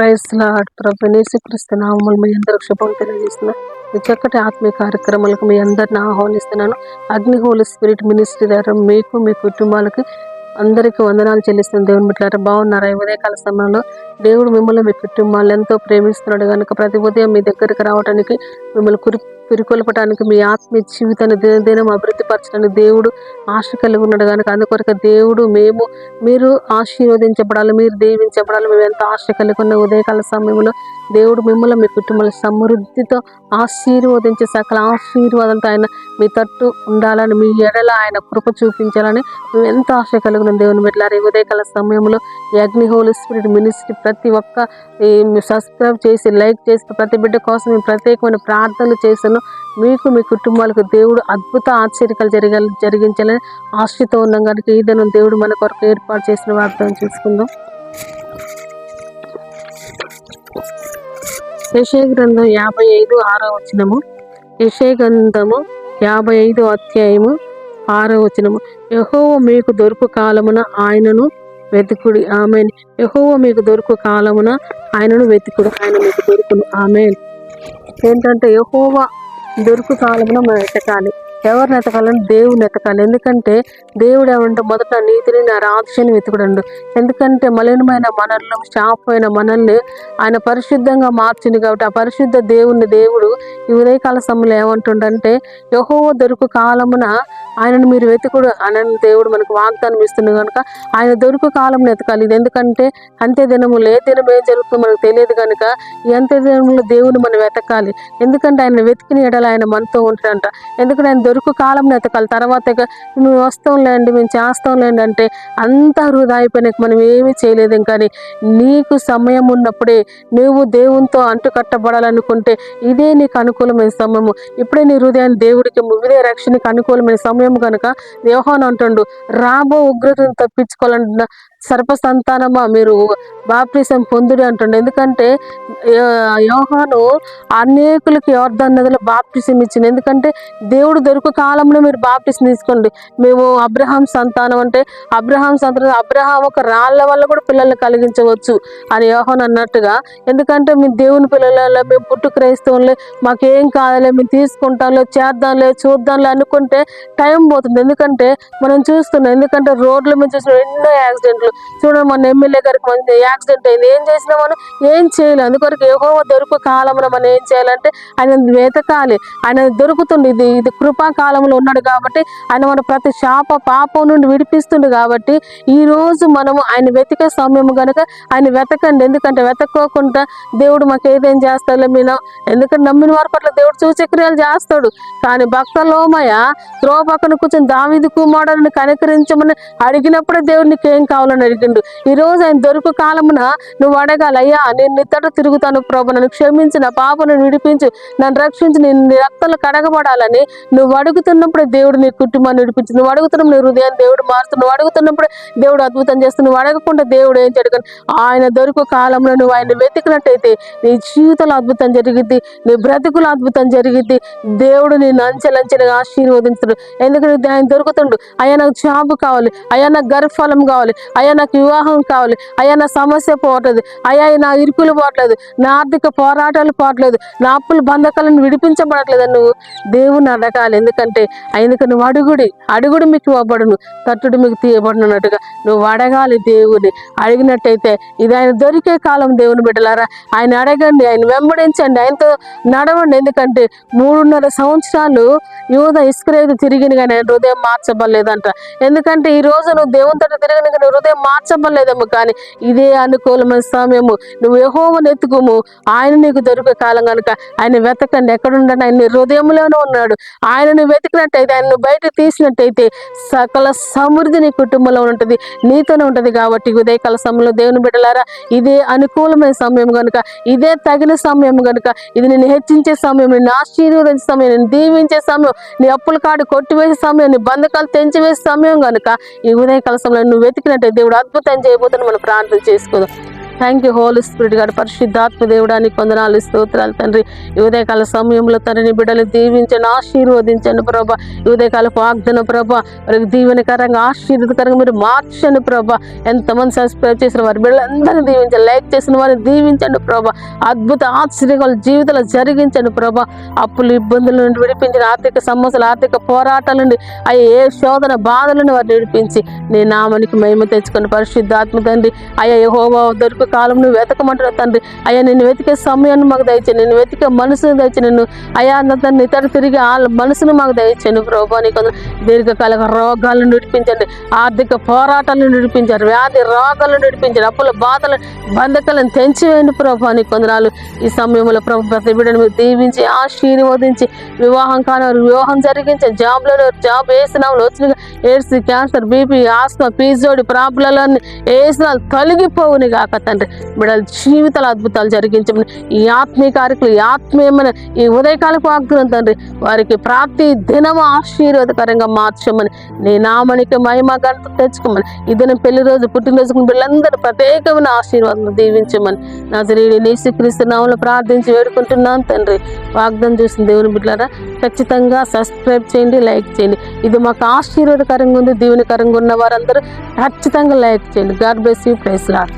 Praise lord. ప్రభువైన యేసుక్రీస్తు నామములో మీ అందరికి శుభం తెలియజేస్తున్నా. ఈ చక్కటి ఆత్మీయ కార్యక్రమాలకు మీ అందరిని ఆహ్వానిస్తున్నాను. అగ్ని హోలీ స్పిరిట్ మినిస్ట్రీ ద్వారా మీకు మీ కుటుంబాలకి అందరికీ వందనాలు చెల్లిస్తున్న దేవుని బిడ్డలారా, బాగున్నారా? ఈ ఉదయకాల సమయంలో దేవుడు మిమ్మల్ని మీ కుటుంబాలు ఎంతో ప్రేమిస్తున్నాడు కనుక ప్రతి ఉదయం మీ దగ్గరికి రావడానికి, మిమ్మల్ని పురికొల్పడానికి, మీ ఆత్మీయ జీవితాన్ని దినదినం అభివృద్ధి పరచడానికి దేవుడు ఆశ కలిగి ఉన్నాడు కనుక అందుకొరకు దేవుడు మీరు ఆశీర్వదించబడాలి, మీరు దీవించబడాలి, మేము ఎంత ఆశ కలిగి ఉన్న ఉదయకాల సమయంలో దేవుడు మిమ్మల్ని మీ కుటుంబాల సమృద్ధితో ఆశీర్వదించే సకల ఆశీర్వాదంతో ఆయన మీ తట్టు ఉండాలని, మీ ఎడల ఆయన కృప చూపించాలని మేము ఎంత ఆశ కలిగి ఉన్నాం దేవుని బిడ్డలారా. ఈ ఉదయకాల సమయంలో ఈ అగ్ని హోలీ స్పిరిట్ మినిస్ట్రీ ప్రతి ఒక్క సబ్స్క్రైబ్ చేసి లైక్ చేసి ప్రతి బిడ్డ కోసం మేము ప్రత్యేకమైన ప్రార్థనలు చేశాను. మీకు మీ కుటుంబాలకు దేవుడు అద్భుత ఆశ్చర్యకాలు జరిగించాలని ఆశతో ఉన్నాం కనుక ఈ దినం దేవుడు మన కొరకు ఏర్పాటు చేసిన వాగ్దానం చూసుకుందాం. యెషయా గ్రంథం 55:6 యెషయా గ్రంథము 55 అధ్యాయము 6 యెహోవా మీకు దొరుకు కాలమున ఆయనను వెతుకుడి. ఆమేన్. యెహోవా మీకు దొరుకు కాలమున ఆయనను వెతుకుడు, ఆయన మీకు దొరుకును. ఆమేన్. ఏంటంటే యెహోవా దొరుకు కాలమున మనం ఎతకాలి. ఎవరిని ఎతకాలని? దేవుని ఎతకాలి. ఎందుకంటే దేవుడు ఏమంటే మొదట నీతిని నా రాజ్యాన్ని వెతుకుడండు. ఎందుకంటే మలినమైన మనల్ని, శాపమైన మనల్ని ఆయన పరిశుద్ధంగా మార్చింది కాబట్టి ఆ పరిశుద్ధ దేవుడు ఈ ఉదయకాల సమయంలో ఏమంటుండంటే యెహోవా దొరుకు కాలమున ఆయనను మీరు వెతుకుడు అని దేవుడు మనకు వాగ్దానం ఇస్తుంది కనుక ఆయన దొరుకు కాలం ఎతకాలి. ఇది ఎందుకంటే అంత్య దినములు ఏ దినం ఏం జరుగుతుందో మనకు తెలియదు కనుక ఈ అంత్య దినములు దేవుని మనం వెతకాలి. ఎందుకంటే ఆయన వెతికిన ఎడల ఆయన మనతో ఉంటాడంట. ఎందుకంటే ఆయన దొరుకు కాలం ఎతకాలి. తర్వాత మేము వస్తాంలేండి, మేము చేస్తాంలేండి అంటే అంతా వృధా అయిపోయినాక మనం ఏమీ చేయలేదేం. కానీ నీకు సమయం ఉన్నప్పుడే నువ్వు దేవునితో అంటుకట్టబడాలనుకుంటే ఇదే నీకు అనుకూలమైన సమయము. ఇప్పుడే నీ హృదయాన్ని దేవుడికి ఇదే రక్షణకి అనుకూలమైన సమయం కనుక యోహాను అంటుండు, రాబో ఉగ్రతను తప్పించుకోవాలంటున్న సర్ప సంతానమా మీరు బాప్టిజం పొందుడి అంటుండే. ఎందుకంటే యోహాను అనేకులకి యోర్దాను నదిలో బాప్టిజం ఇచ్చింది. ఎందుకంటే దేవుడు దొరుకు కాలంలో మీరు బాప్టిజం తీసుకోండి. మేము అబ్రహాం సంతానం అంటే అబ్రహాం సంతానం, అబ్రహాం ఒక రాళ్ళ వల్ల కూడా పిల్లల్ని కలిగించవచ్చు అని యోహాను అన్నట్టుగా. ఎందుకంటే మేము దేవుని పిల్లల, మేము పుట్టు క్రైస్తవులే, మాకేం కాదులే, మేము తీసుకుంటాంలే, చేద్దాంలే, చూద్దాంలే అనుకుంటే టైం పోతుంది. ఎందుకంటే మనం చూస్తున్నాం, ఎందుకంటే రోడ్ల మీద చూసిన ఎన్నో యాక్సిడెంట్లు చూడండి. మన ఎమ్మెల్యే గారికి మంచి యాక్సిడెంట్ అయింది, ఏం చేసినా మనం ఏం చేయలేదు. అందుకొరకు యెహోవా దొరుకు కాలంలో మనం ఏం చేయాలంటే ఆయన వెతకాలి. ఆయన దొరుకుతుంది. ఇది కృపా కాలంలో ఉన్నాడు కాబట్టి ఆయన మన ప్రతి పాపం నుండి విడిపిస్తుంది. కాబట్టి ఈ రోజు మనము ఆయన వెతికే సమయం కనుక ఆయన వెతకండి. ఎందుకంటే వెతక్కోకుండా దేవుడు మాకు ఏదేం చేస్తాడులే మీన, ఎందుకంటే నమ్మిన వారి పట్ల దేవుడు సూచక్రియలు చేస్తాడు. కానీ భక్తలోమయ త్రోవ పక్కన కూర్చొని దావీదు కుమారుడిని కనికరించమని అడిగినప్పుడే దేవుడు నీకేం కావాలని అడిగిండు. ఈ రోజు ఆయన దొరుకు కాలమున నువ్వు అడగాలి, అయ్యా నేను నిత్తట తిరుగుతాను ప్రభు, నన్ను క్షమించి నా పాపను విడిపించు, నన్ను రక్షించి, నేను నీ రక్తంలో కడగబడాలని నువ్వు అడుగుతున్నప్పుడే దేవుడు నీ కుటుంబాన్ని విడిపించు. నువ్వు అడుగుతున్నప్పుడు నీ హృదయాన్ని దేవుడు మారుతు, నువ్వు అడుగుతున్నప్పుడే దేవుడు అద్భుతం చేస్తు. నువ్వు అడగకుండా దేవుడు ఏం చేయడు. ఆయన దొరుకు కాలంలో నువ్వు ఆయన వెతికినట్టయితే నీ జీవితంలో అద్భుతం జరిగిద్ది, నీ బ్రతుకులు అద్భుతం జరిగిద్ది. దేవుడు నేను అంచెలంచెలుగా ఆశీర్వదించుడు. ఎందుకంటే ఆయన దొరుకుతుండు. అయ్యా నాకు జాబ్ కావాలి, అయ్యా నాకు గర్భఫలం కావాలి, అయ్యా నాకు వివాహం కావాలి, అయ్యా నా సమస్య పోవట్లేదు, అయ్యా నా ఇరుకులు పోవట్లేదు, నా ఆర్థిక పోరాటాలు పోవట్లేదు, నా అప్పుల బంధకాలను విడిపించబడట్లేదు. నువ్వు దేవుని అడగాలి. ఎందుకంటే ఆయనకు నువ్వు అడుగుడు మీకు ఇవ్వబడును, తట్టుడు మీకు తీయబడినట్టుగా నువ్వు అడగాలి. దేవుని అడిగినట్టయితే ఇది ఆయన దొరికే కాలం. దేవుని బిడ్డలారా, ఆయన అడగండి, ఆయన వెంబడించండి, ఆయనతో నడవండి. ఎందుకంటే 3.5 సంవత్సరాలు యూదా ఇస్రాయేలు తిరిగిన కానీ ఆయన హృదయం మార్చబడలేదంట. ఎందుకంటే ఈ రోజు నువ్వు దేవునితో తిరిగిన కానీ హృదయం మార్చబడలేదేమో, కానీ ఇదే అనుకూలమైన సమయము. నువ్వు యెహోవాను ఎత్తుకుము, ఆయన నీకు దొరికే కాలం కనుక ఆయన వెతకండి. ఎక్కడుండండి? ఆయన హృదయంలోనే ఉన్నాడు. ఆయనను వెతికినట్టయితే, ఆయన బయట తీసినట్టయితే సకల సమృద్ధి నీ కుటుంబంలో ఉంటుంది, నీతోనే ఉంటుంది. కాబట్టి ఉదయకాల సమయంలో దేవుని బిడ్డలారా, ఇదే అనుకూలమైన సమయం కనుక, ఇదే తగిన సమయం కనుక, ఇది నేను హెచ్చించే సమయం, నేను ఆశీర్వదించే సమయం, నేను దీవించే సమయం, నీ అప్పుల కాడు కొట్టివేసే సమయం, నీ బంధకాలు తెంచివేసే సమయం కనుక ఈ ఉదయకాల సమయంలో నువ్వు వెతికినట్టే దేవుడు అద్భుతం చేయబోతున్నా. మనం ప్రార్థన చేసుకోదాం. థ్యాంక్ యూ హోలీ స్పిరిట్ గారు, పరిశుద్ధాత్మ దేవుడానికి వందనాలు స్తోత్రాలు తండ్రి. ఈ ఉదయకాల సమయంలో తండ్రి బిడ్డలు దీవించండి, ఆశీర్వదించండి ప్రభా. ఈ ఉదయకాలపు వాగ్దాన ప్రభా వారికి దీవెనకరంగా ఆశీర్వదకరంగా మీరు మార్చండి ప్రభా. ఎంతమంది సబ్స్క్రైబ్ చేసిన వారి బిడ్డలందరినీ దీవించండి, లైక్ చేసిన వారిని దీవించండి ప్రభా. అద్భుత ఆశ్చర్యాలు జీవితాలు జరిగించండి ప్రభా. అప్పులు ఇబ్బందుల నుండి విడిపించిన, ఆర్థిక సమస్యలు ఆర్థిక పోరాటాల నుండి అయ్యా ఏ శోధన బాధలను వారిని విడిపించి నీ నామానికి మహిమ తెచ్చుకొని పరిశుద్ధాత్మ తండ్రి అయ్యా యెహోవా దొరికి కాలం నువ్వు వెతకమంటున్నావు తండ్రి. అయ్యా నిన్ను వెతికే సమయాన్ని మాకు దయచే, నిన్ను వెతికే మనసును దయచే, నిన్ను అయ్యా తండ్రి ఇతర తిరిగి ఆ మనసును మాకు దయచేయండి ప్రభా. నీకు దీర్ఘకాలిక రోగాలను విడిపించండి, ఆర్థిక పోరాటాలను విడిపించారు, వ్యాధి రోగాలను విడిపించండి, అప్పుల బాధలను బంధకాలను తెంచివేయండి ప్రభా. నీకు వందనాలు. ఈ సమయంలో ప్రభు ప్రతి బిడ్డను మీరు దీవించి ఆశీర్వదించి వివాహం కాని వారు వివాహం జరిగించి, జాబ్లో జాబ్ వేసినాములు వచ్చిన ఎయిడ్స్, క్యాన్సర్, బీపీ, ఆస్మా, పీజోడి ప్రాబ్లమ్లన్నీ వేసినాలు తొలగిపోవుని కాక తండ్రి. బిడ్డల జీవితాల అద్భుతాలు జరిగించమని ఈ ఆత్మీయ కార్యక్రమం, ఈ ఆత్మీయమైన ఈ ఉదయకాలపు వాగ్దానం తండ్రి వారికి ప్రతి దినము ఆశీర్వాదకరంగా మార్చమని నీ నామానికి మహిమ ఘనత తెచ్చుకోమని ఈ దినం పెళ్లి రోజు పుట్టినరోజుకు బిడ్డలందరూ ప్రత్యేకమైన ఆశీర్వాదం దీవించమని నజరేయుడు యేసుక్రీస్తు నామములో ప్రార్థించి వేడుకుంటున్నాను తండ్రి. వాగ్దానం చూసిన దేవుని బిడ్డలారా ఖచ్చితంగా సబ్స్క్రైబ్ చేయండి, లైక్ చేయండి. ఇది మాకు ఆశీర్వాదకరంగా ఉంది. దీవెనకరంగా ఉన్న వారందరూ ఖచ్చితంగా లైక్ చేయండి. God bless you. Praise lord.